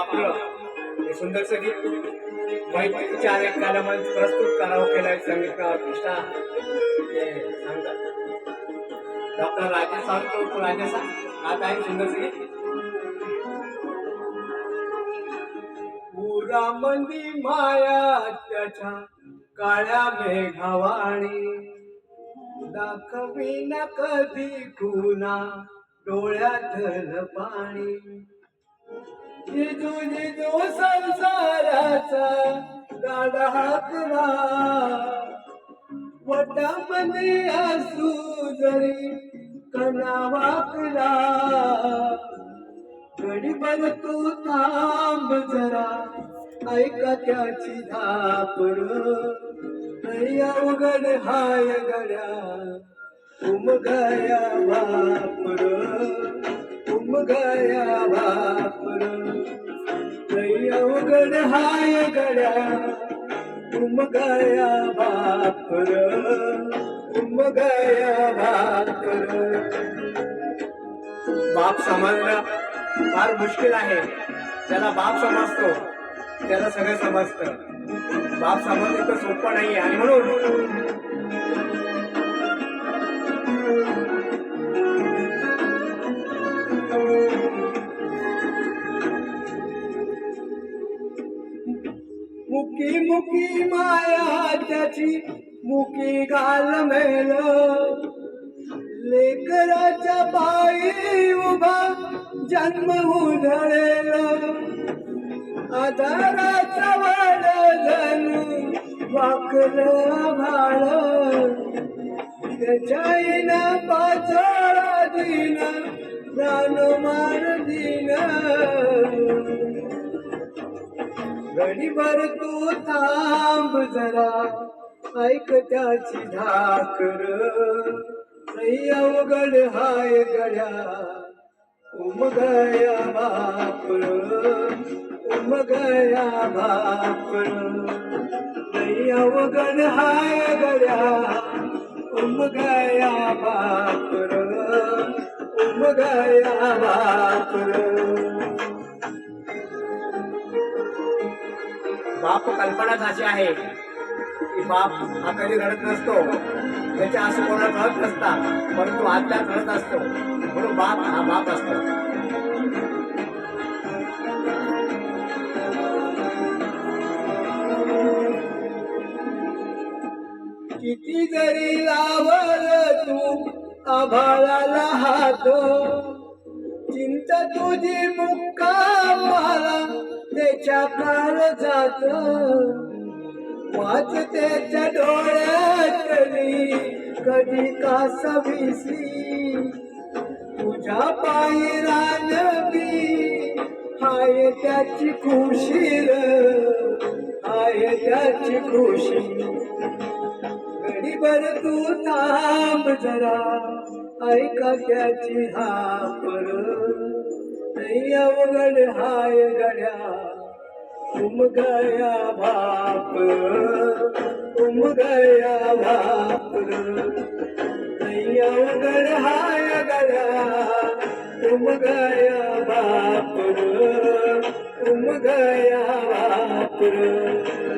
आपलं हे सुंदरसं गीत मैत्रीच्या अनेक कालमंच प्रस्तुत करावं केलाय संगीतकार कृष्णा हे सांगतात डॉक्टर राजेश सांगतो तो राजेश आता आहे सुंदरसं गीत पुरा मंदी माया त्याच्या काळ्या मेघावाणी दाखवीन कधी कुणा डोळ्यातलं पाणी जिजू जिजू संसाराचा गाडा हाकला वटामध्ये असू जरी कणा वाकला गडीभर तू थांब जरा ऐका त्याची धापर नाही अवघड हाय गड्या उमगाया बापर उमगाया बापर नाही अवघड हाय गड्या उमगाया बापर उमगाया बापर बाप समजणं फार मुश्किल आहे ज्याला बाप समजतो त्याला सगळं समजतं बाप समजणं तर सोपं नाही आणि म्हणून मुकी मुकी माया त्याची मुकी गाल मेल लेकराच्या पायी उभा जन्म उधळेल आधाराचा वाड जणू वाकलं भाळ त्याच्याईन पाचळा दिन प्राण मार दिन गडीभर तू थांब जरा ऐक त्याची धाकर नाही अवघड हाय गड्या उमगाया बापर उमगाया बापर नाही अवघड हाय गड्या उमगाया बापर उमगाया बापर बाप कल्पनाच अशी आहे की बाप हा कधी घडत नसतो त्याच्या असं कोणाला कळत नसतात परंतु आत्या कळत असतो म्हणून बाप हा बाप असतो किती जरी लावल तू आभाळाला हात चिंता तुझी मुक्कामाला त्याच्या काळ जात वाच त्याच्या डोळ्यातली कधी कासवीसी तुझ्या पायी रानबी हाय त्याची खुशी हाय त्याची खुशी गडीभर तू थांब जरा ऐका त्याची हापर नाही अवघड हाय गड्या उमगाया बाप उमगाया बापर नाही अवघड हाय गड्या उमगाया बापर उमगाया बापर